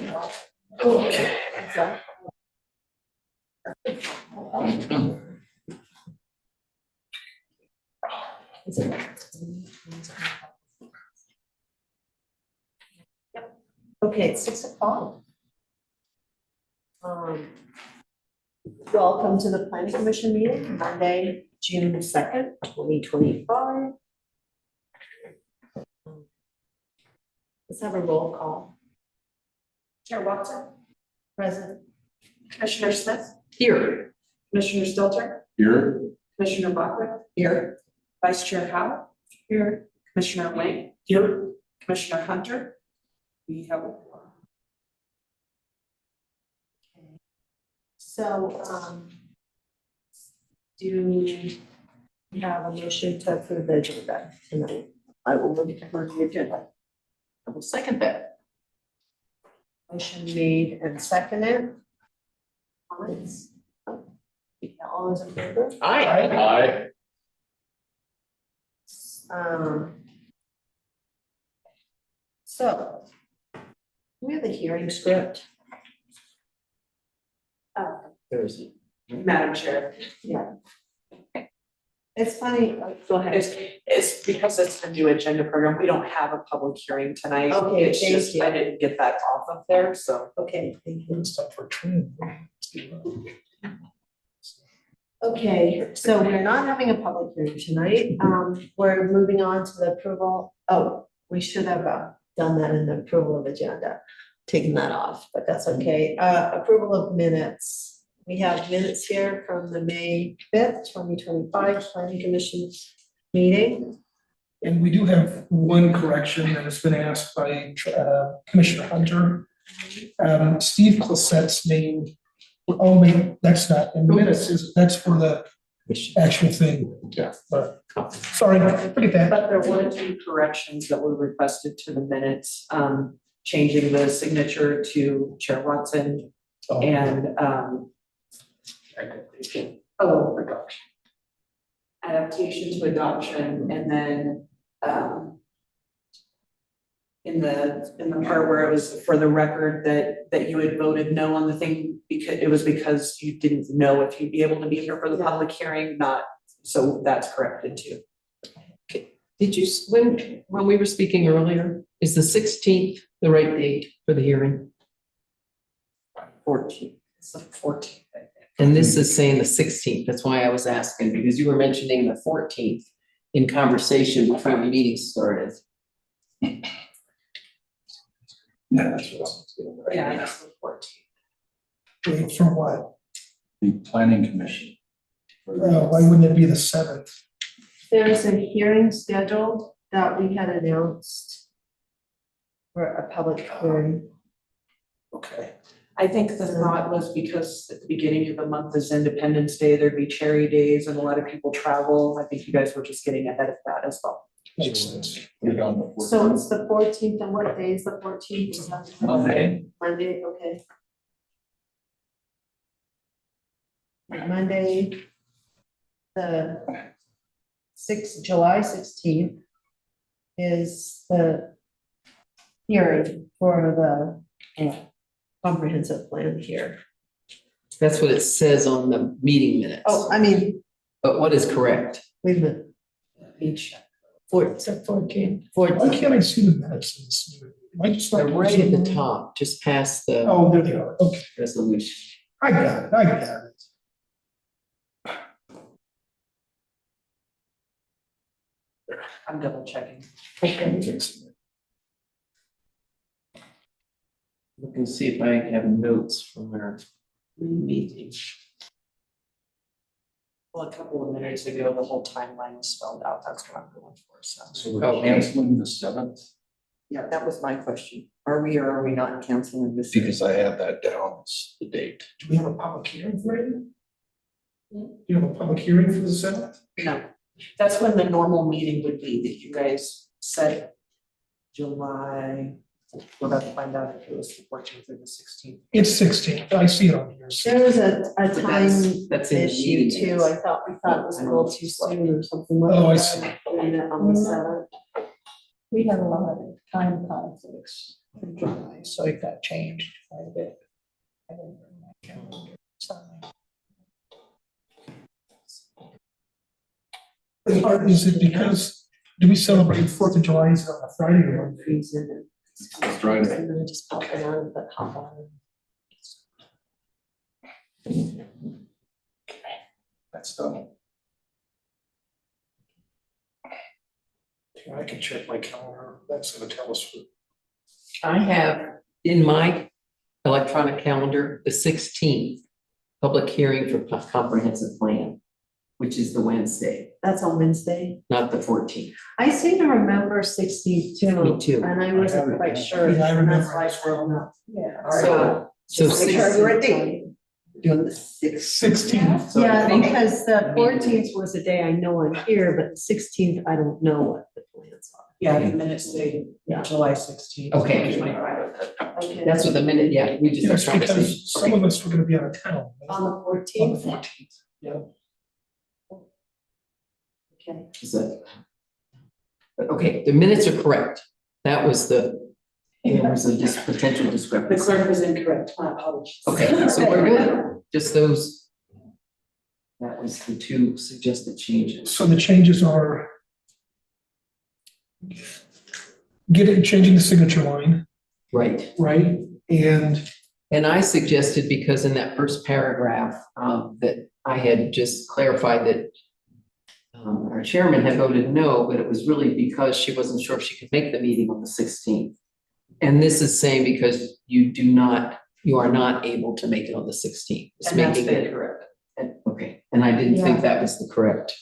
Okay. Okay, it's 6 o'clock. Welcome to the planning commission meeting, Monday, June 2nd, 2025. Let's have a roll call. Chair Watson, Present. Commissioner Smith, Here. Commissioner Stilter, Here. Commissioner Blackwood, Here. Vice Chair Howe, Here. Commissioner Wayne, Here. Commissioner Hunter. We have a quorum. So, do we have a motion to approve the agenda tonight? I will move to approve the agenda. I will second that. Motion made and seconded. Comments? All those in favor? Aye. So, we have the hearing script. There is it. Madam Chair, Yeah. It's funny, go ahead. it's because it's a new agenda program, we don't have a public hearing tonight. Okay, It's thank just, you. I didn't get that off of there, so. Okay, thank you. Stuff for training. Okay, so we're not having a public hearing tonight. We're moving on to the approval. Oh, we should have done that in the approval of agenda, taking that off, but that's okay. Approval of minutes. We have minutes here from the May 5th, 2025 Planning Commission meeting. And we do have one correction that has been asked by Commissioner Hunter. Steve Clissette's name, oh, wait, that's not in the minutes, that's for the actual thing. Yeah. But, sorry, forget that. But there were two corrections that were requested to the minutes, changing the signature to Chair Watson Oh, and, adaptation to adoption, and then, in the part where it was for the record that you had voted no on the thing, because you didn't know if you'd be able to be here for the public hearing, not, so that's corrected too. Did you, when we were speaking earlier, is the 16th the right date for the hearing? 14th, it's the 14th, I think. And this is saying the 16th, that's why I was asking, because you were mentioning the 14th in conversation before the meeting started. Yeah, that's what Yeah, it's the 14th. Wait, for what? The planning commission. Why wouldn't it be the 7th? There's a hearing scheduled that we had announced for a public hearing. Okay. I think the thought was because at the beginning of the month is Independence Day, there'd be cherry days and a lot of people travel. I think you guys were just getting ahead of that as well. Makes sense. We're down to So it's the 14th, and what day is the 14th? Monday. Monday, okay. Monday, the July 16th is the hearing for the comprehensive plan here. That's what it says on the meeting minutes. Oh, I mean, But what is correct? wait a minute. Each. 14. Why can't I see the minutes in this? Am I just They're not right at the using- top, just past the Oh, there they are. Okay, resolution. I got it. I got it. I'm double checking. Look and see if I have notes from our meeting. Well, a couple of minutes ago, the whole timeline was spelled out. That's what I'm going for, so. So we're canceling the 7th Yeah, that was my question. Are we or are we not canceling this? because I have that down as the date. Do we have a public hearing for it? You have a public hearing for the 7th? No, that's when the normal meeting would be that you guys said July. We're about to find out if it was the 14th or the 16th. It's 16th. I see it on here. There was a time That's in the issue meeting too. minutes. I thought it was a little too soon or something. Oh, I see. On the 7th. We had a lot of time conflicts in July, so it got changed quite a bit. I didn't bring my calendar. Sorry. Is it because, do we celebrate 4th of July is on a Friday or Monday? Freezing and. It's Friday. And then just pop it on, but hop on. That's done. Yeah, I can check my calendar, that's gonna tell us. I have in my electronic calendar, the 16th, public hearing for comprehensive plan, which is the Wednesday, That's on Wednesday. not the 14th. I seem to remember 62. Me too. And I wasn't quite sure. Yeah, I and that's remember why I as well. brought it up. Yeah. So Just make sure six- we're ready. Doing the 16th. So I Yeah, think- because the 14th was a day I know I'm here, but the 16th, I don't know what the plans are. Yeah, the minutes say Yeah. July 16th. Okay. Okay. That's what the minute, yeah, we just. Yes, had conversation. because some of us were gonna be out of town. On the On the 14th? 14th, yeah. Okay. Is that- But okay, the minutes are correct. That was there was a potential The discrepancy. clerk was incorrect, my apologies. Okay, so we're good, just those. That was the two suggested changes. So the changes are changing the signature line, Right, right? and I suggested, because in that first paragraph, that I had just clarified that our chairman had voted no, but it was really because she wasn't sure if she could make the meeting on the 16th. And this is saying because you are not able to make it on the 16th. It's And that's making it been correct. okay, and I didn't think Yeah. that was the correct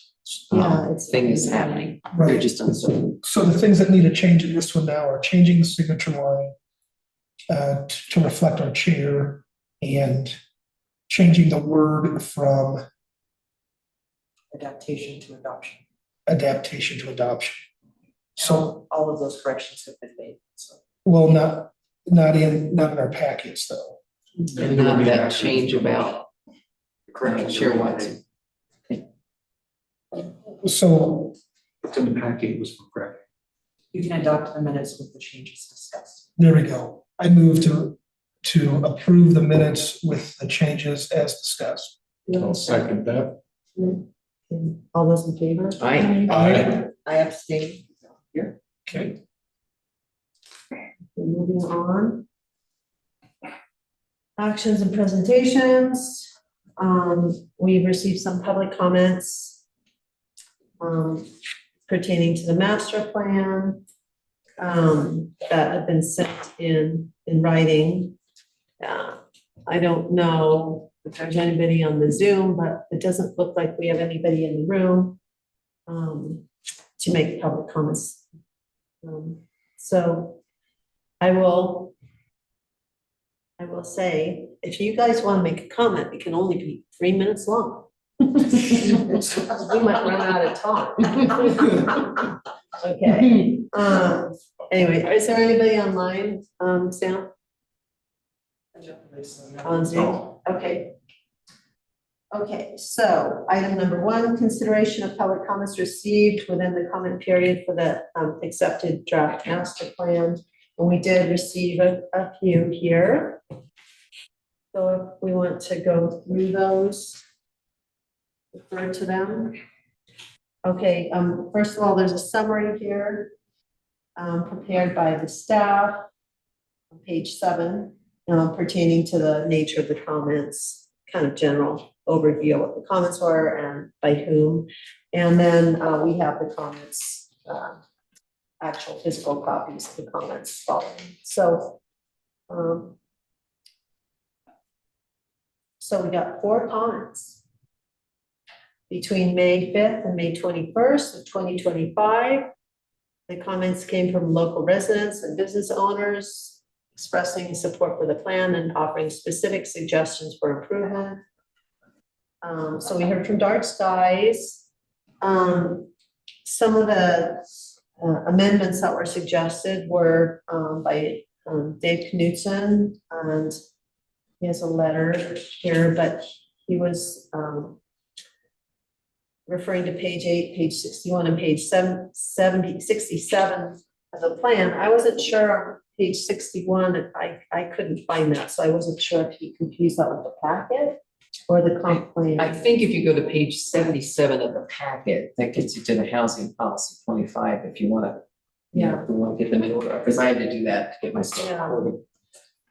Yeah, it's. thing is happening. They're Right, just uncertain. so the things that need to change in this one now are changing the signature line to reflect our chair and changing the word from Adaptation to adoption. adaptation to adoption. So, All of those corrections have been made, so. well, not in our packets though. And not that change about Chair Watson. So, What's in the packet was correct. You can adopt the minutes with the changes discussed. there we go. I move to approve the minutes with the changes as discussed. I'll second that. All those in favor? Aye. I abstain. Okay, Moving on. Actions and presentations. We've received some public comments pertaining to the master plan that have been sent in writing. I don't know if there's anybody on the Zoom, but it doesn't look like we have anybody in the room to make public comments. So I will say, if you guys want to make a comment, it can only be 3 minutes long. We might run out of time. Okay, anyway, is there anybody online, Sam, on Zoom? Okay. Okay, so item number 1, consideration of public comments received within the comment period for the accepted draft master plan. And we did receive a few here. So if we want to go through those, refer to them. Okay, first of all, there's a summary here prepared by the staff on page 7 pertaining to the nature of the comments, kind of general overview of what the comments were and by whom. And then we have the comments, actual physical copies of the comments following. So, so we got 4 comments between May 5th and May 21st of 2025. The comments came from local residents and business owners expressing support for the plan and offering specific suggestions for improvement. So we heard from Dark Skies. Some of the amendments that were suggested were by Dave Knutson, and he has a letter here, but he was referring to page 8, page 61, and page 67 as a plan. I wasn't sure on page 61, if I couldn't find that, so I wasn't sure if you confused that with the packet or the comp plan. I think if you go to page 77 of the packet, that gets you to the housing policy 25, if you wanna. Yeah. If we wanna get them in order, because I had to do that to get myself Yeah.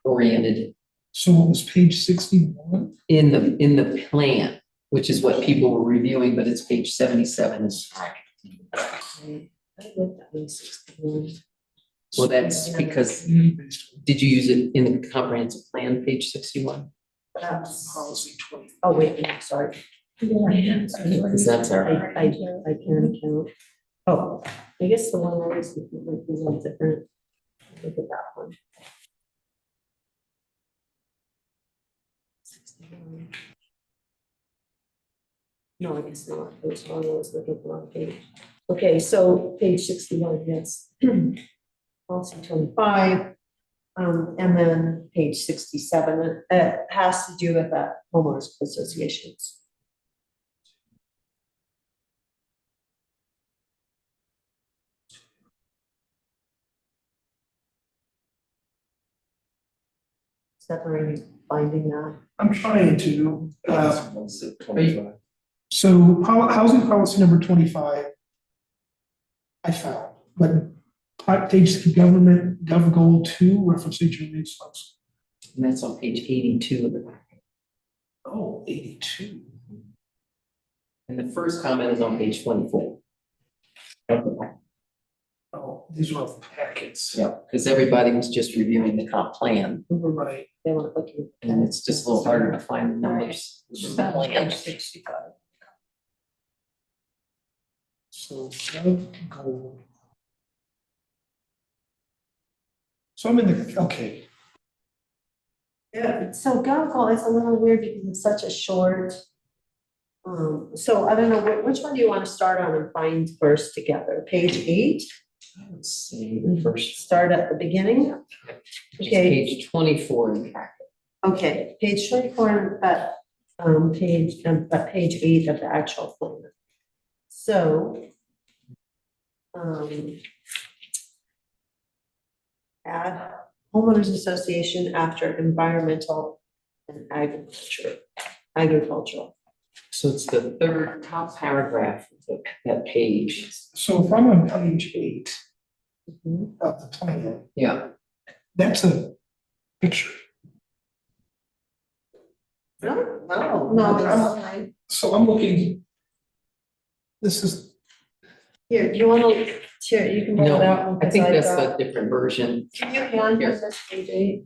oriented So what was page 61? in the plan, which is what people were reviewing, but it's page 77 in the packet. I looked at page 61. Well, that's because, did you use it in the comprehensive plan, page 61? That's, Policy 20. oh, wait, no, sorry. Because that's our, I can count. Oh, I guess the one I was looking at was a little different. Look at that one. 61. No, I guess not. It was wrong. I was looking at the wrong page. Okay, so page 61, yes. Policy 25. And then page 67, it has to do with that homeowners associations. Separating, finding that. I'm trying to, What's it, 25? so housing policy number 25. I found, but page government, gov goal 2, reference HOA subs. and that's on page 82 of the packet. Oh, 82. And the first comment is on page 24. of the packet. Oh, these are all packets. Yeah, because everybody was just reviewing the comp plan, Right. They want to look at. and it's just a little harder to find the numbers. Page 65. So gov goal. So I'm in the, okay, Yeah, so Gov is a little weird because it's such a short. So I don't know, which one do you want to start on and find first together? Page 8, Let's see, the first, start at the beginning? it's Okay, page 24 in the packet. okay, page 24, page 8 of the actual plan. So. Add homeowners association after environmental and agricultural. So it's the third top paragraph of that page. so if I'm on page 8 Mhm. of the plan, Yeah, that's a picture. No, So I'm looking, this is, here, do you want to, here, you can roll it out. no, I because think I've that's got- a different version. Can you hand Here. us this page 8?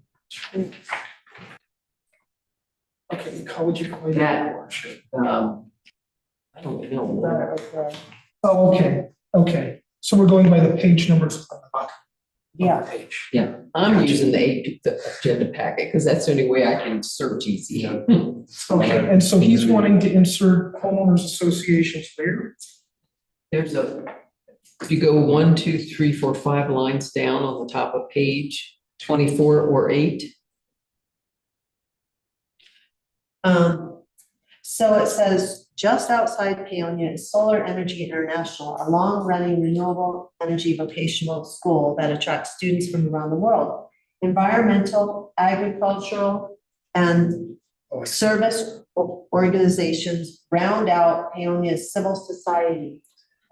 okay, how would you find That- that? I don't know. Oh, okay, so we're going by the page numbers on the bottom. of the Yeah. Page. Yeah, I'm using the agenda packet because that's the only way I can search easy. Okay, and so he's wanting to insert homeowners associations there? There's if you go 1, 2, 3, 4, 5 lines down on the top of page 24 or 8. So it says, just outside Peonia is Solar Energy International, a long-running renewable energy vocational school that attracts students from around the world. Environmental, agricultural, and Oh, I see. service organizations round out Peonia's civil society,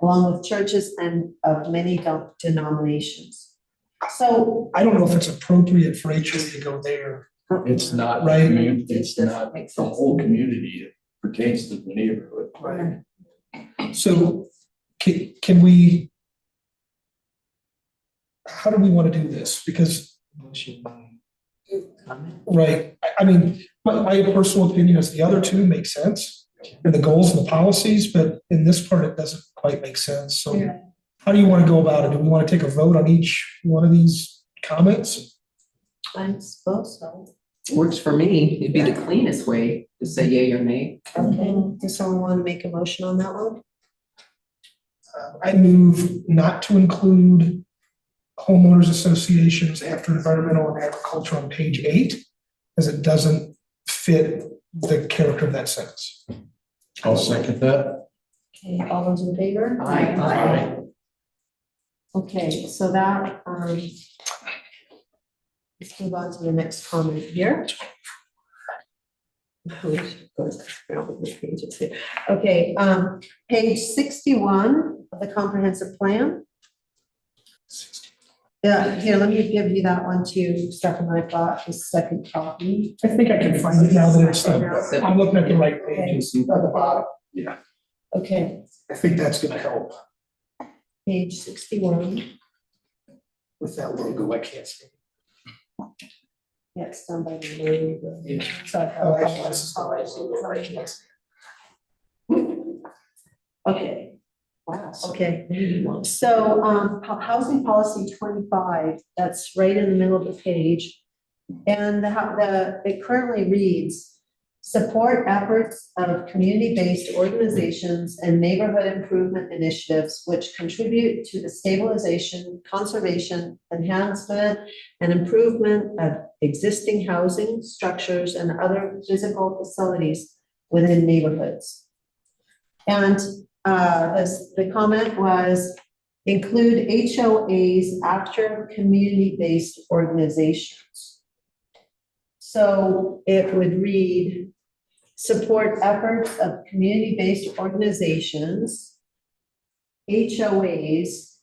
along with churches and of many denominations. So, I don't know if it's appropriate for HOA to go there. It's not, Right. it's not the whole community, it pertains to the neighborhood. Right. So can we? How do we want to do this? Because, right, I mean, my personal opinion is the other two make sense. And the goals and the policies, but in this part, it doesn't quite make sense. So Yeah. how do you want to go about it? Do we want to take a vote on each one of these comments? I suppose so. Works for me. It'd be the cleanest way to say yay or nay. Okay, does someone want to make a motion on that one? I move not to include homeowners associations after environmental and agriculture on page 8, as it doesn't fit the character of that sentence. I'll second that. Okay, all those in favor? Aye. Okay, so that, let's move on to the next comment here. We should go around with the pages here. Okay, page 61 of the comprehensive plan. Yeah, here, let me give you that one too, Stefan, I've got the second copy. I think I can find it now that it's, I'm looking at the right pages at the bottom. Yeah, Okay, I think that's gonna help page 61, with that logo. I can't see. yes, done by the. Oh, actually, this is the right logo. I can't see. Okay. Wow, okay. So, housing policy 25, that's right in the middle of the page. And it currently reads, support efforts of community-based organizations and neighborhood improvement initiatives which contribute to the stabilization, conservation, enhancement, and improvement of existing housing structures and other physical facilities within neighborhoods. And the comment was include HOAs after community-based organizations. So it would read, support efforts of community-based organizations, HOAs.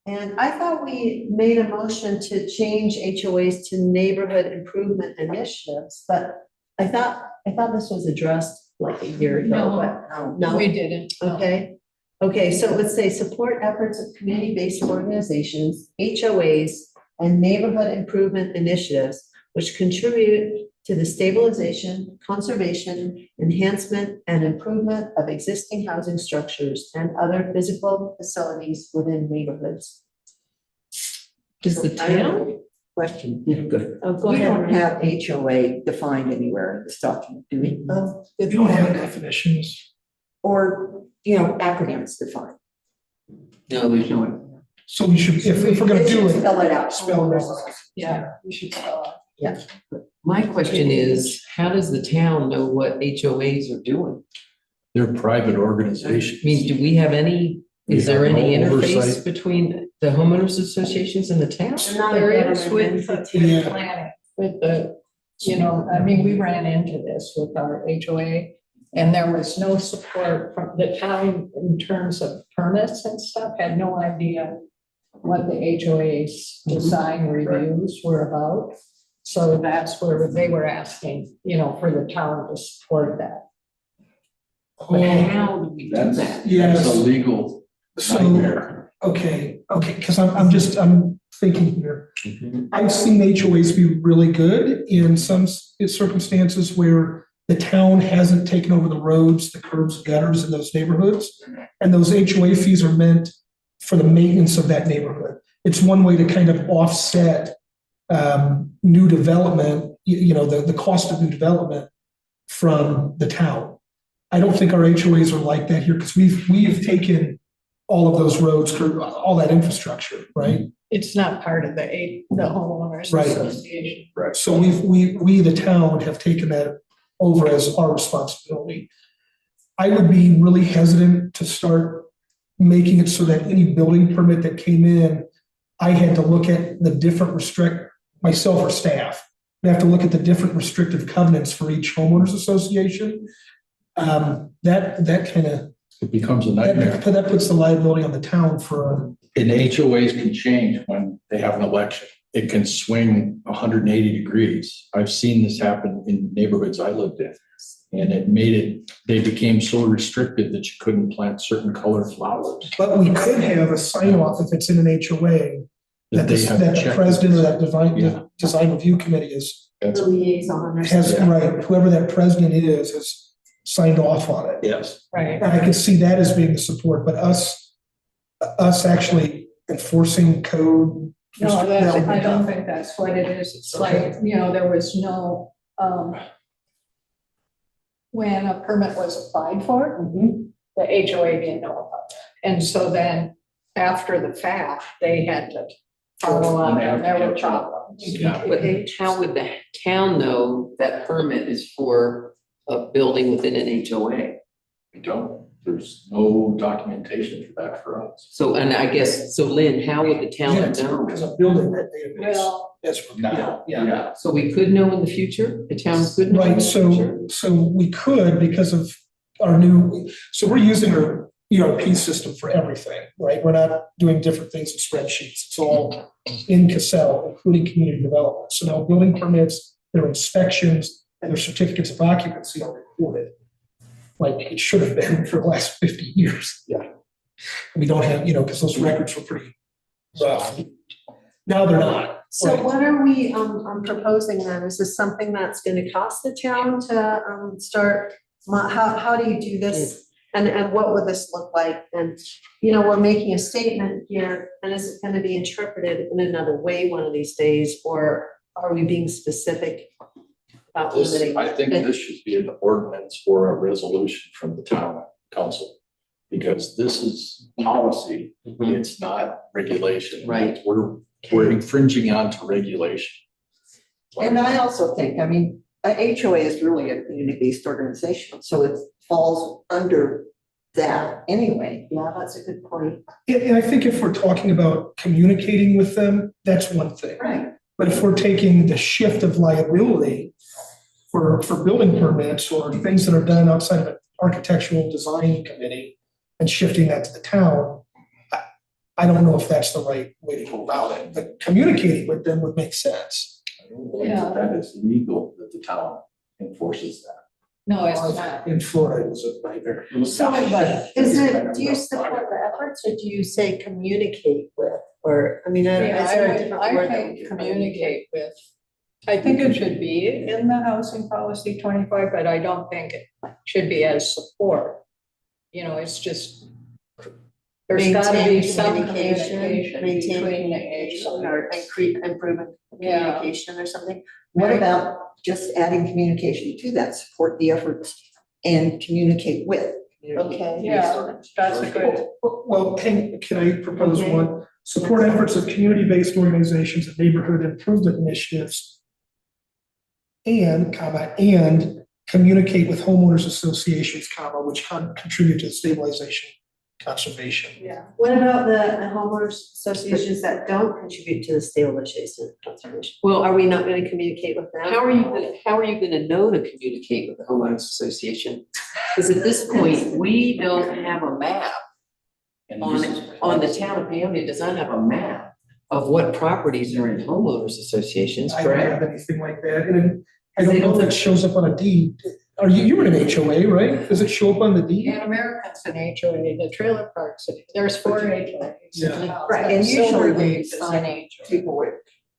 And I thought we made a motion to change HOAs to neighborhood improvement initiatives, but I thought this was addressed like a year ago, but no. We didn't. no. Okay, so let's say support efforts of community-based organizations, HOAs, and neighborhood improvement initiatives which contribute to the stabilization, conservation, enhancement, and improvement of existing housing structures and other physical facilities within neighborhoods. Does the town? Question, yeah, good. Oh, go We ahead. don't Renee. have HOA defined anywhere in this document, do we? Oh, We don't have definitions. Or, acronyms defined. No, there's no one. So we should, if we're gonna It do should it, Spell it out. spell it out. Yeah, we should spell it. My question is, how does the town know what HOAs are doing? They're private I organizations. mean, do we have any, is We there have any no interface oversight. between the homeowners associations and the town? they're not a There is government with entity. the Yeah. planning, with the, we ran into this with our HOA. And there was no support from the town in terms of permits and stuff, had no idea what the HOA's design reviews were about. So that's where they were asking, for the town to support that. But how do we do That's, that? Yes. that's a legal So, nightmare. okay, because I'm thinking here. I've seen HOAs be really good in some circumstances where the town hasn't taken over the roads, the curbs, gutters in those neighborhoods. And those HOA fees are meant for the maintenance of that neighborhood. It's one way to kind of offset new development, the cost of new development from the town. I don't think our HOAs are like that here because we've taken all of those roads, all that infrastructure, right? It's not part of the homeowners Right. association. Right. So we, the town, have taken that over as our responsibility. I would be really hesitant to start making it so that any building permit that came in, I had to look at the different myself or staff, we have to look at the different restrictive covenants for each homeowners association. That kind of, It becomes a nightmare. that puts the liability on the town for, And HOAs can change when they have an election. It can swing 180 degrees. I've seen this happen in neighborhoods I lived in. And they became so restricted that you couldn't plant certain color flowers. but we could have a sign off if it's in an HOA. That they have the checked. president or that Yeah. design review committee That's, The liaison or has, something. right, whoever that president is has signed off on it. yes. Right. And I could see that as being the support, but us actually enforcing code. No, that that's, would be I don't tough. think that's what it is. It's Okay. like, there was no, when a permit was applied for, the HOA didn't know about that. And so then after the fact, they had to follow up and there were problems. Yeah. But how would the town know that permit is for a building within an HOA? We don't, there's no documentation for that for us. So, and I guess, so Lynn, how would the town Yeah, know? because I'm building that database. Well, That's from now, yeah. So we could know in the future, the town could know in Right, the future? so we could because of our new, so we're using our ERP system for everything, right? We're not doing different things in spreadsheets. It's all in Cassell, including community development. So now building permits, their inspections, and their certificates of occupancy are recorded. Like it should have been for the last 50 years. Yeah. We don't have, because those records were pretty rough. Now they're not. So Right. what are we, proposing then? Is this something that's gonna cost the town to, start? How do you do this? And what would this look like? And, we're making a statement here, and is it gonna be interpreted in another way one of these days? Or are we being specific about This, limiting? I think this should be an ordinance or a resolution from the town council. Because this is policy, it's not regulation. Right. We're infringing onto regulation. And I also think, a HOA is really a community-based organization, so it falls under that anyway. Yeah, that's a good point. And I think if we're talking about communicating with them, that's one thing. Right. But if we're taking the shift of liability for building permits or things that are done outside of an architectural design committee and shifting that to the town, I don't know if that's the right way to go about it, but communicating with them would make sense. I don't believe that is legal that the town enforces that. no, it's not. In Florida, it was a nightmare. So is it, do you support the efforts or do you say communicate with? Or, is there a different I word that think we can communicate with. I think it should be in the housing policy 25, but I don't think it should be as support. It's just, there's gotta be Maintain some communication, communication maintain between the communication HOA. or improving Yeah. communication or something. What about just adding communication to that, support the efforts and communicate with? Okay. Yeah, that's a good, Well, can I propose Okay. one? Support efforts of community-based organizations and neighborhood improvement initiatives. And communicate with homeowners associations, which contribute to the stabilization conservation. Yeah. What about the homeowners associations that don't contribute to the stabilization conservation? Well, Are we not gonna communicate with them? how are you gonna know to communicate with the homeowners association? Because at this point, we don't have a map And on the town of Paonia does not have a map of what properties are in homeowners associations, I don't correct? have anything like that, and I don't know if it shows up on a deed. You're in an HOA, right? Does it show up on the deed? and Americans in HOA, the trailer parks, there's 4 HOAs. Yeah. Right, and Silver usually when you Leaf is an sign HOA. paperwork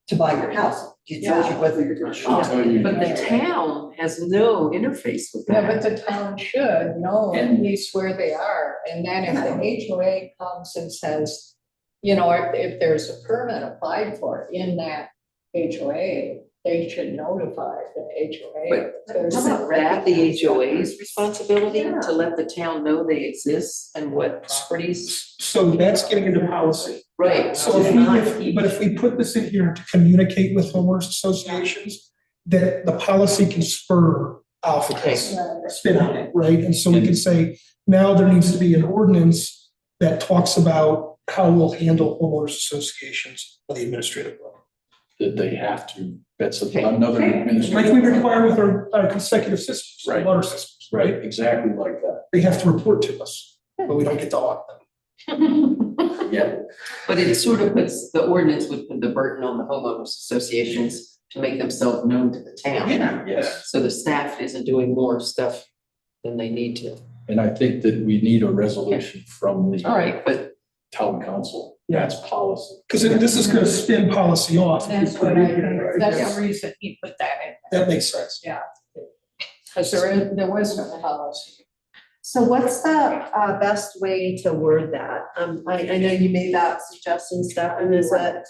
to buy your house, it tells you whether you're gonna She'll shop. tell you. But the town has no interface with Yeah, but that. the town should know at least where they are, and then if the HOA comes and says, if there's a permit applied for in that HOA, they should notify the HOA. There's Isn't that the HOA's responsibility Yeah. to let the town know they exist and what properties? So that's getting into policy. Right. So if we put this in here to communicate with homeowners associations, that the policy can spur off of this, spin on it, right? And so we can say, now there needs to be an ordinance that talks about how we'll handle homeowners associations on the administrative level. That they have to, that's another administrative. Like we require with our consecutive systems, Right. water systems, Right, right? exactly like that. They have to report to us, but we don't get to audit them. Yeah, But it sort of puts, the ordinance would put the burden on the homeowners associations to make themselves known to the town. yes. So the staff isn't doing more stuff than they need to. And I think that we need a resolution from the All right, but town council. Yeah. That's policy. Because this is gonna spin policy off. if we That's put what it I in here, think, right? that's the reason he put that in. That makes sense. Because there was no policy. So what's the best way to word that? I know you made that suggestion, Stefan, is that,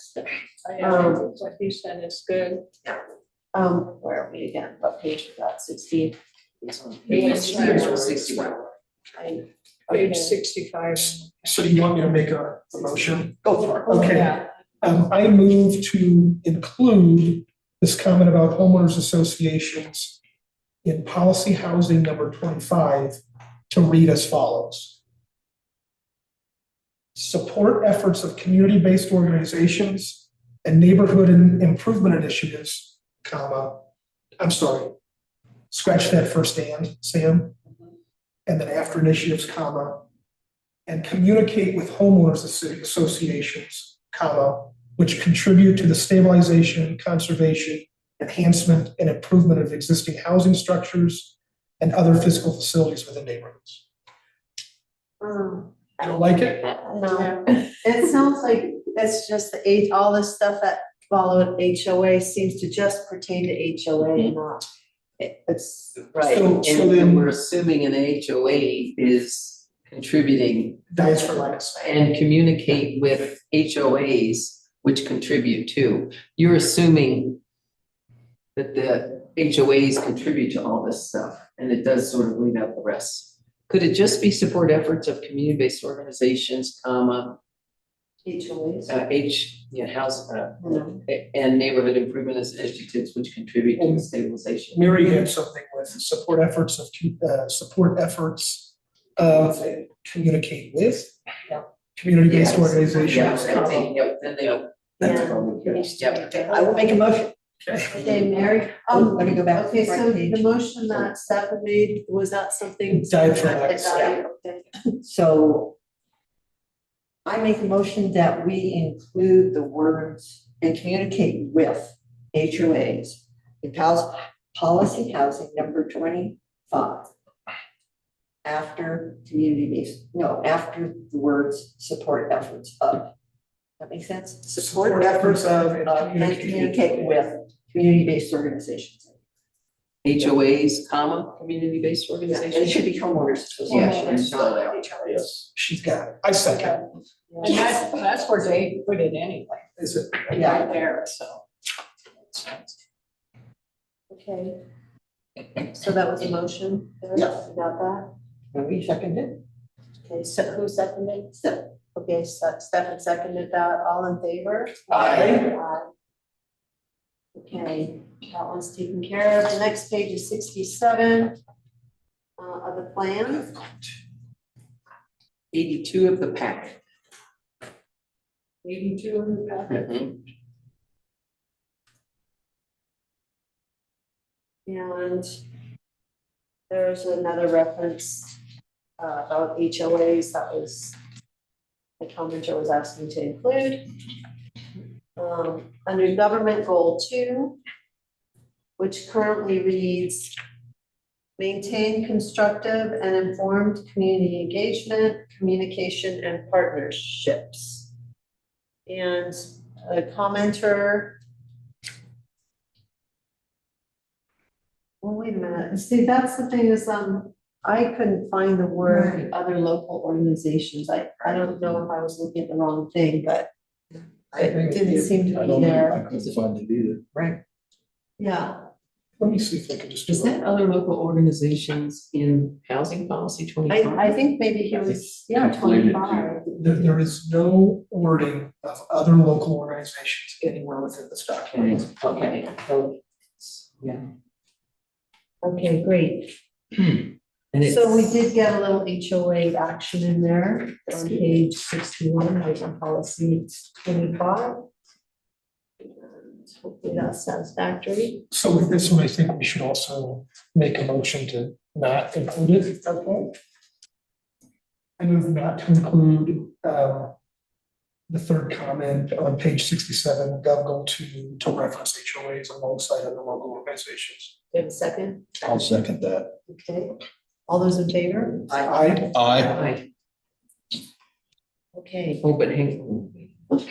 What he said is good. where are we again? What page is that, 16? it's on Page page 61. Page 65. So do you want me to make a motion? Go for it. Okay. Yeah. I move to include this comment about homeowners associations in policy housing number 25 to read as follows. Support efforts of community-based organizations and neighborhood improvement initiatives, comma, I'm sorry, scratch that first and, Sam. And then after initiatives, comma, and communicate with homeowners associations, comma, which contribute to the stabilization, conservation, enhancement, and improvement of existing housing structures and other physical facilities within neighborhoods. You don't like it? No, it sounds like it's just all this stuff that followed HOA seems to just pertain to HOA and not. It's, Right, So- and so then- we're assuming an HOA is contributing Diets for life. and communicate with HOAs, which contribute to. You're assuming that the HOAs contribute to all this stuff, and it does sort of leave out the rest. Could it just be support efforts of community-based organizations, comma, HOAs. and neighborhood improvement initiatives which contribute to the stabilization? Mary had something with support efforts of communicate with community-based Yeah, organizations. comma. then they, that's probably good. Yep. I will make a motion. Okay, Mary. Let me go back to Okay, the right so page. the motion that Stefan made, was that something? Diet for life. Okay. So I make a motion that we include the words and communicate with HOAs in policy housing number 25. After after the words support efforts of. That makes sense? Support efforts of and And communicate with community-based organizations. HOAs, comma, community-based And it organizations? should be homeowners Yeah, associations. spell it out. Yes. She's got it. I second. And that's where they put it anyway, Is it? Yeah. right there, so. Okay. So that was a motion? Yeah. You got that? And we seconded. Okay, so who seconded? Steph. Okay, Stefan seconded that, all in favor? Aye. Aye. Okay, that one's taken care of. The next page is 67 of the plan. 82 of the pack. 82 in the packet. Mhm. And there's another reference about HOAs that was the commenter was asking to include. Under government goal 2, which currently reads, maintain constructive and informed community engagement, communication, and partnerships. And a commenter. Well, wait a minute, see, that's the thing is, I couldn't find the word other local organizations, I don't know if I was looking at the wrong thing, but it didn't seem to I be don't, I there, couldn't find it either. Right. yeah. Let me see if I can just do Is it. that other local organizations in housing policy 25? I think maybe he was, yeah, Completed, 25. There is no wording of other local organizations anywhere within this document. Okay, so, yeah. Okay, great. And it's. So we did get a little HOA action in there on page 61, housing policy 25. And hopefully that's satisfactory. So with this one, I think we should also make a motion to not include it. Okay, I move not to include the third comment on page 67, Gov goal to reference HOAs alongside other local organizations. we have a second? I'll second that. Okay, all those in favor? Aye. Aye. Okay, Oh, but hang on.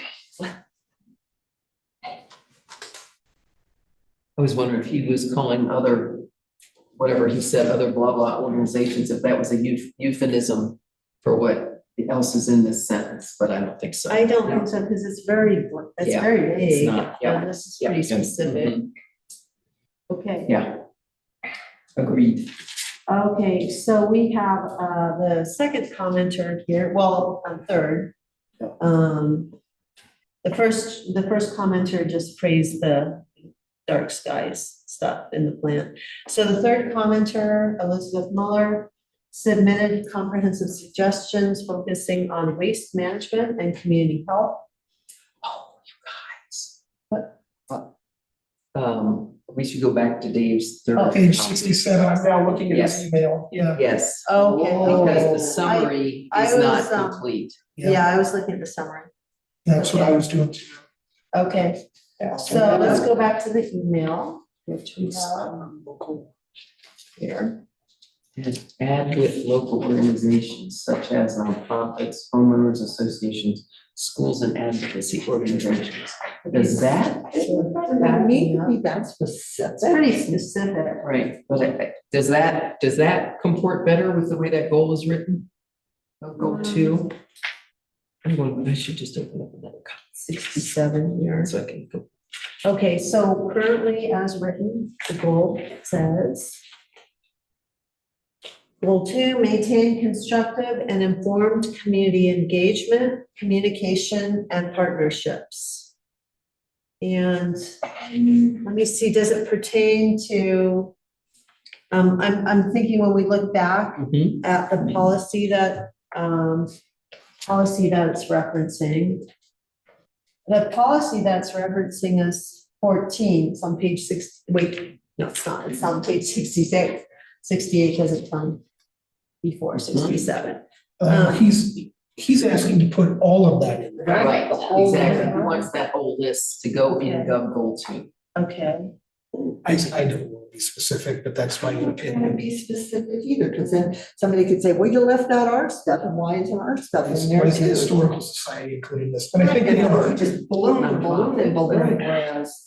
I was wondering if he was calling other, whatever he said, other blah blah organizations, if that was a euphemism for what else is in this sentence, but I don't think so. I don't think so, because it's very Yeah, vague. it's not, yeah. And this is Yeah, pretty and- specific. mhm. Okay. Yeah. Agreed. Okay, so we have the second commenter here, well, third. The first commenter just praised the dark skies stuff in the plan. So the third commenter, Elizabeth Muller, submitted comprehensive suggestions focusing on waste management and community health. Oh, you guys. We should go back to Dave's third. Oh. Page 67, I'm now looking at Yes. his email, yeah. Yes, Okay. because the summary I is not was, complete. Yeah, I was looking at the summary. That's what I was doing too. Okay, so let's go back to the email, which we have here. And add with local organizations such as nonprofits, homeowners associations, schools and advocacy organizations. Does that, That need to be that specific. It's pretty specific. right, but does that comport better with the way that goal is written? Goal 2? I should just open up another copy 67 here. so I can go. Okay, so currently as written, the goal says. Goal 2, maintain constructive and informed community engagement, communication, and partnerships. And let me see, does it pertain to, I'm thinking when we look back Mhm. at the policy that it's referencing. The policy that's referencing is 14, it's on page 6, wait, no, it's on page 66. 68 doesn't come before 67. He's asking to put all of that in there. Right, The whole exactly. thing. He wants that whole list to go in Okay. Gov Goal 2. Okay, I don't want to be specific, but that's my I don't opinion. want to be specific either, because then somebody could say, well, you left out our stuff, and why isn't our stuff in there Why is the too? Historical Society including this? But I think they And are. just balloon and balloon and balloon, Right. whereas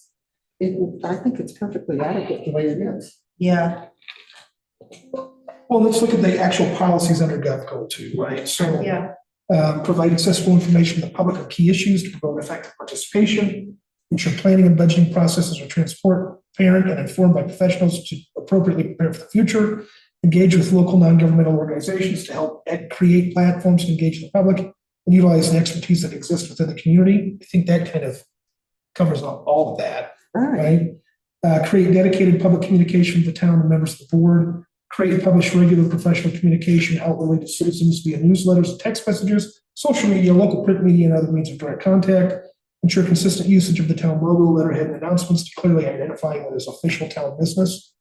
I think it's perfectly adequate the way it is. yeah, Well, let's look at the actual policies under Gov Goal 2, right? So yeah, provide accessible information to the public on key issues to promote effective participation, ensure planning and budgeting processes are transparent and informed by professionals to appropriately prepare for the future, engage with local non-governmental organizations to help create platforms to engage the public and utilize the expertise that exists within the community. I think that kind of covers all of that, All right. right? Create dedicated public communication with the town and members of the board. Create and publish regular professional communication outwardly to citizens via newsletters and text messages, social media, local print media, and other means of direct contact. Ensure consistent usage of the town logo, letterhead, and announcements to clearly identify what is official town business.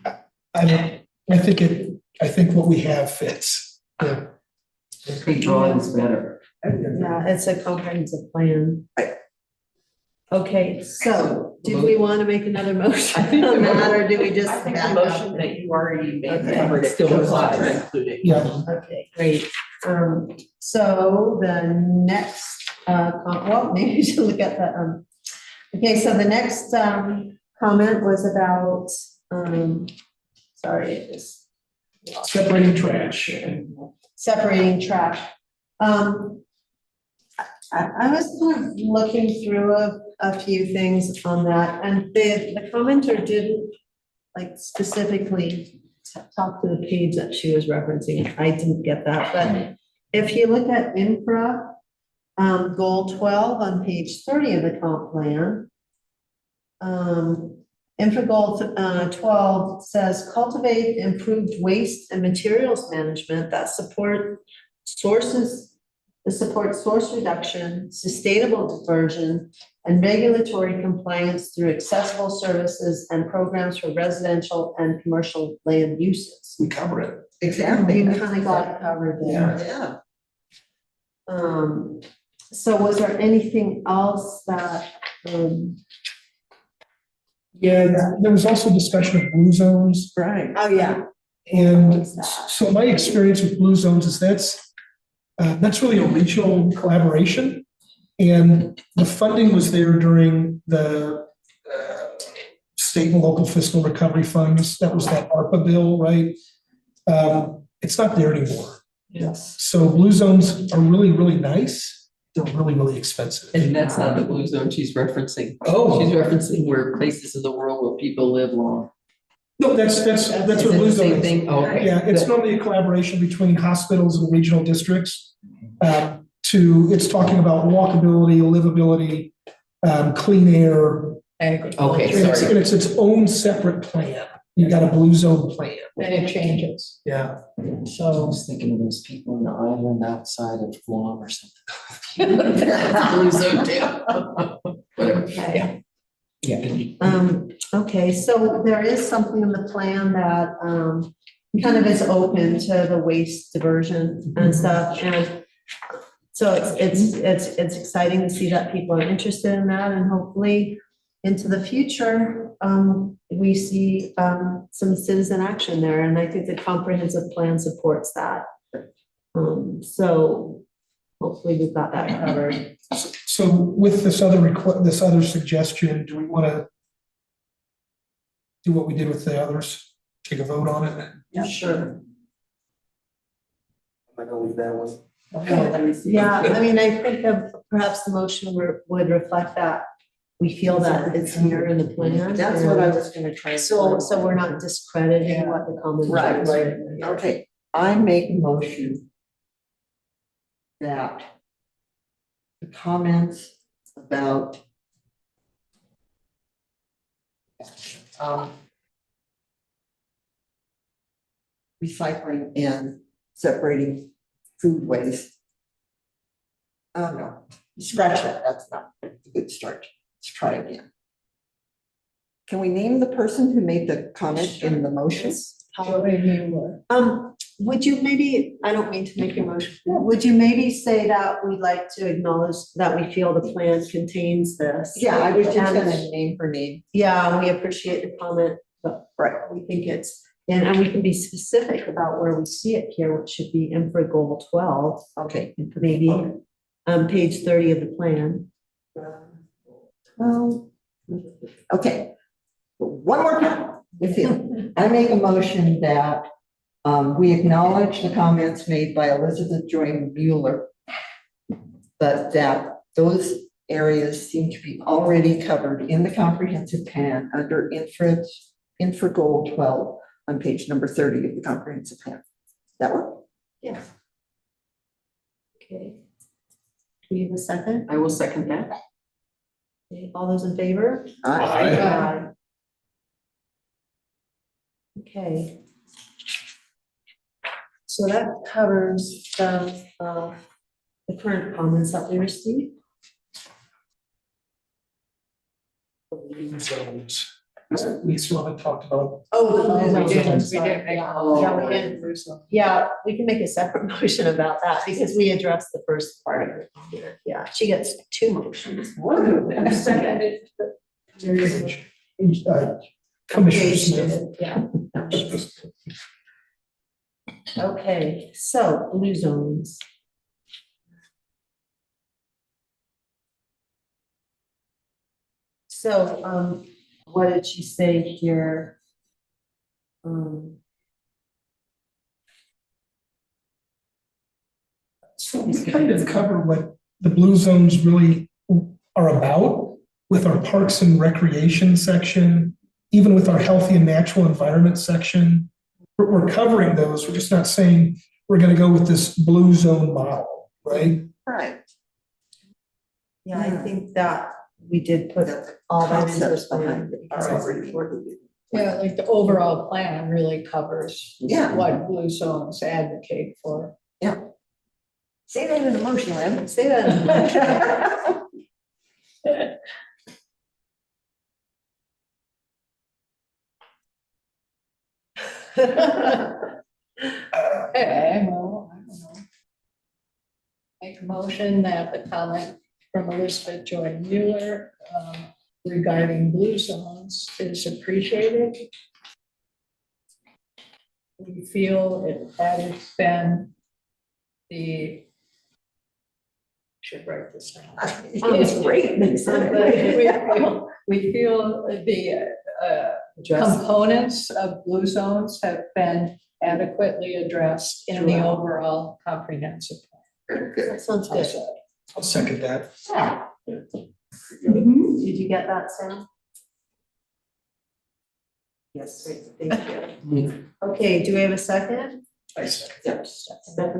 I think what we have fits. Yeah. Pre-drawn is better. yeah, it's a comprehensive plan. Okay, so did we want to make another motion I think the on that, mo- or do we just I think the back motion up? that you already made Okay. covered it, Still just applies. to include it. Yeah. Okay, great. So the next, well, maybe we should look at the, okay, so the next, comment was about, sorry, it just Separating trash. separating trash. I was kind of looking through a few things on that, and the commenter didn't like specifically talk to the page that she was referencing. I didn't get that, but if you look at infra, goal 12 on page 30 of the comp plan, infra goal 12 says cultivate improved waste and materials management that support source reduction, sustainable diversion, and regulatory compliance through accessible services and programs for residential and commercial land uses. We cover it. Exactly. You kind of got it covered there. Yeah. So was there anything else that, Yeah, there was also discussion of blue zones. Right. oh, yeah. And so my experience with blue zones is that's really a regional collaboration. And the funding was there during the state and local fiscal recovery funds. That was that ARPA bill, right? It's not there anymore. Yes. So blue zones are really, really nice. They're really, really expensive. And that's not the blue zone she's referencing. Oh. She's referencing where places in the world where people live long. No, that's what Is it blue the zone same is. thing? Oh, okay. Yeah, it's normally a collaboration between hospitals and regional districts. It's talking about walkability, livability, clean air. Okay, And sorry. it's its own separate plan. You got a blue zone plan, And it changes, yeah. I so. was thinking of those people in the island outside of Guam or something. Blue zone too. Whatever, yeah. Yeah. Okay, so there is something in the plan that, kind of is open to the waste diversion and stuff, and so it's exciting to see that people are interested in that, and hopefully into the future, we see, some citizen action there, and I think the comprehensive plan supports that. So hopefully we've got that covered. So with this other suggestion, do we want to do what we did with the others? Take a vote on it? Yeah. Sure. I'm gonna leave that one. Yeah, I mean, I think that perhaps the motion would reflect that we feel that it's here in the plan. That's what I was gonna try. So we're not discrediting what the common. Right, right. Okay, I make a motion that the comments about recycling and separating food waste. Oh, no, scratch that, that's not a good start. Let's try again. Can we name the person who made the comment in the motion? Joey Mueller. Would you maybe, I don't mean to make a motion, would you maybe say that we'd like to acknowledge that we feel the plan contains this? Yeah, I was just And- gonna name her name. Yeah, we appreciate the comment, but Right. we think it's, and we can be specific about where we see it here, which should be infra goal 12, Okay. maybe, page 30 of the plan. Well, okay. One more time with you. I make a motion that we acknowledge the comments made by Elizabeth Joy Mueller, but that those areas seem to be already covered in the comprehensive plan under infra goal 12 on page number 30 of the comprehensive plan. That work? Yeah. Okay. Do we have a second? I will second that. Okay, all those in favor? Aye. Aye. Okay. So that covers the current comments that we received. Zones. We still haven't talked about. Oh, the blue We didn't, zones, we sorry. didn't make. Yeah, we didn't. Yeah, we can make a separate motion about that because we addressed the first part of it. Yeah, she gets two motions. I seconded. Commissioner Smith. Yeah. Okay, so blue zones. So, what did she say here? So we kind of cover what the blue zones really are about with our parks and recreation section, even with our healthy and natural environment section. We're covering those. We're just not saying we're going to go with this blue zone model, right? Right. Yeah, I think that we did put all that into the Concepts plan. behind it are already important. Yeah, like the overall plan really covers Yeah. what blue zones advocate for. Say that in the motion, Lynn. Say that. Okay, well, I don't know. Make a motion that the comment from Elizabeth Joy Mueller regarding blue zones is appreciated. We feel that it's been the, should write this down. Oh, it's great. We feel the Address. components of blue zones have been adequately addressed in the overall comprehensive plan. That sounds good. I'll second that. Did you get that, Sam? Yes, great, thank you. Okay, do we have a second? I second.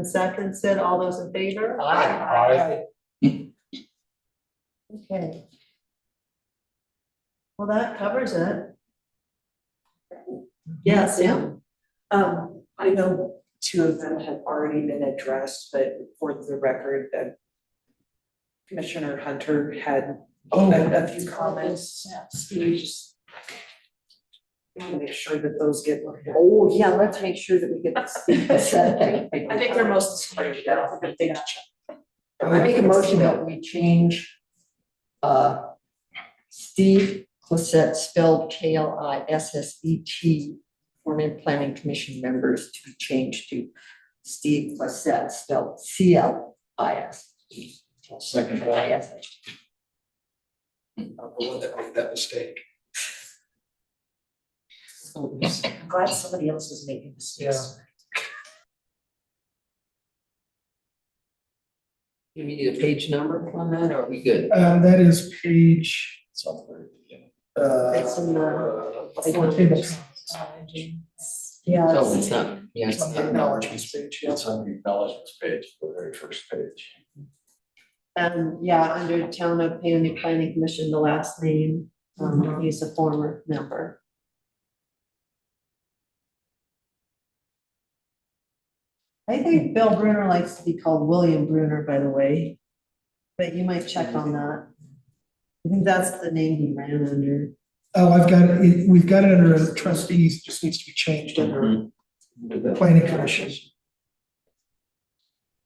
Second, Sid, all those in favor? Aye. Okay. Well, that covers it. Yes, yeah. I know two of them have already been addressed, but for the record, that Commissioner Hunter had a few comments. Steve, just want to make sure that those get looked at. Oh, yeah, let's make sure that we get this. I think they're most supportive now, but they check. I make a motion that we change Steve Clisette, spelled Klissett, former planning commission members to be changed to Steve Clisette, spelled CLIS. I'll second that. I'm the one that made that mistake. I'm glad somebody else is making mistakes. Do we need a page number on that, or are we good? That is page, It's on the very beginning. It's in the. table of contents. Yeah. Oh, it's not, yeah, It's on the acknowledgements page, yeah. It's on the acknowledgements page, the very first page. And yeah, under Town of Paoneer Planning Commission, the last name, he's a former member. I think Bill Bruner likes to be called William Bruner, by the way. But you might check on that. I think that's the name he ran under. Oh, I've got it, we've got it under trustees, it just needs to be changed under planning commission.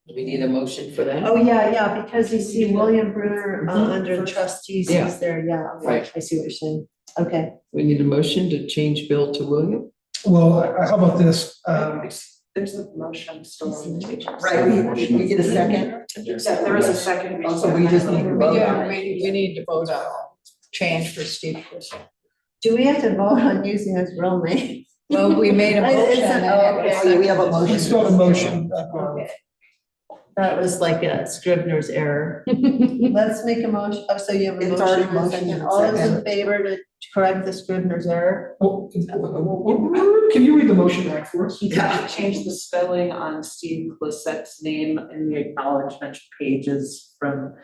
Do we need a motion for that? Oh, yeah, because you see William Bruner under trustees, Yeah. he's there, yeah, Right. I see what you're saying. Okay, We need a motion to change Bill to William? Well, how about this? There's a motion still on the table. Right, we get a second? Yeah, there is a second. Also, we just need to vote on it. We need to vote on change for Steve Clisette. do we have to vote on using his real name? Well, we made a Is motion. it- and oh, it was okay. We have a motion. We still have a motion. Okay. That was like a Scrivener's error. Let's make a motion, oh, so you have a It's motion. already and a motion second. and All those in second. favor to correct the Scrivener's error? Well, can you read the motion back for us? Change the spelling on Steve Clisette's name in the acknowledgement pages from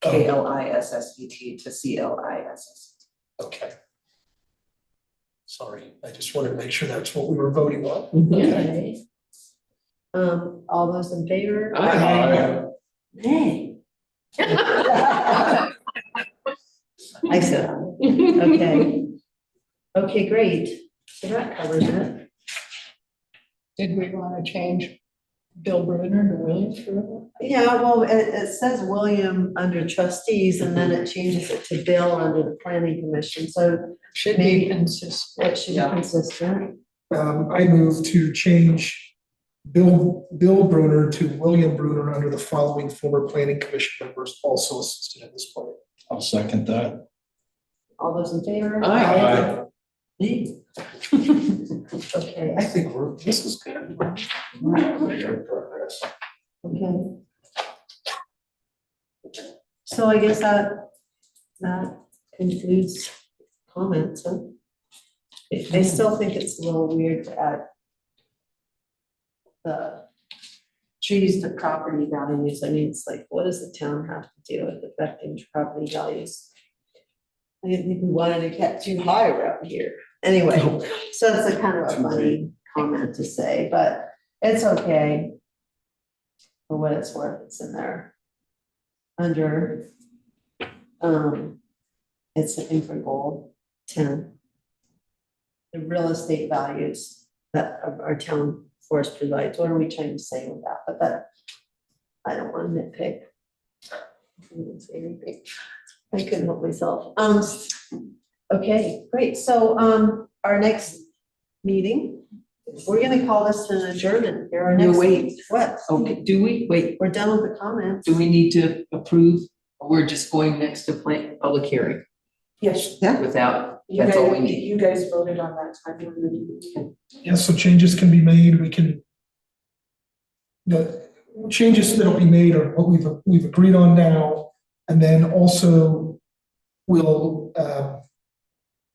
KLISSET to CLISS. Okay. Sorry, I just wanted to make sure that's what we were voting on. Okay. All those in favor? Aye. Nay. I said, aye. Okay. Okay, great. So that covers it. Did we want to change Bill Bruner to William Bruner? Yeah, well, it says William under trustees and then it changes it to Bill under the planning commission, so Should Maybe. be consistent. it should be consistent. I move to change Bill Bruner to William Bruner under the following former planning commission members also assisted in this point. I'll second that. All those in favor? Aye. Me? Okay, I think this is good. Progress. okay. So I guess that concludes comments, huh? I still think it's a little weird to add the trees to property values. I mean, it's like, what does the town have to do with affecting property values? I didn't think we wanted to get too high around here. Anyway, so it's a kind of a funny comment to say, but it's okay. For what it's worth, it's in there. Under, it's in for goal 10. The real estate values that our town forest provides, what are we trying to say with that? But that, I don't want to nitpick. I didn't say anything. I couldn't help myself. Okay, great. So, our next meeting, we're gonna call this an adjournment. Here, our No, next. wait. What? Okay, do we, wait, We're done with the comments. do we need to approve, or we're just going next to public hearing Yes. without, You that's all we guys, need? you guys voted on that time. Yeah, so changes can be made, we can. The changes that'll be made are what we've agreed on now, and then also we'll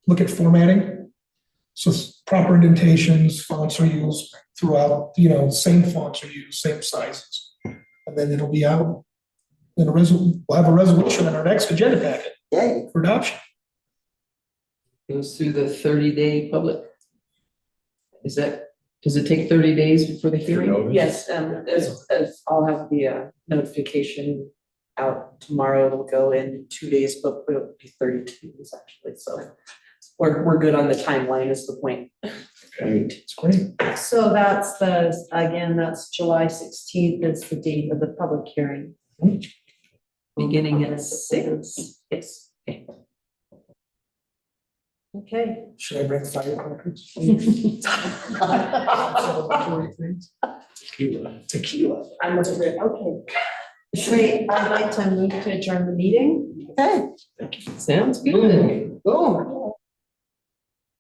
look at formatting. So proper indentations, fonts are used throughout, same fonts are used, same sizes. And then it'll be out. Then we'll have a resolution in our next agenda packet Yay. for adoption. Goes through the 30-day public. does it take 30 days before the For hearing? notice. Yes, as I'll have the notification out tomorrow, it'll go in 2 days, but it'll be 32 days actually, so we're good on the timeline is the point. Great. It's great. So that's that's July 16th is the date of the public hearing. Beginning at 6. Yes. Okay. Should I bring firecrackers? Tequila. I'm okay. Great, I'd like to move to adjourn the meeting. Okay. Sounds good. Boom.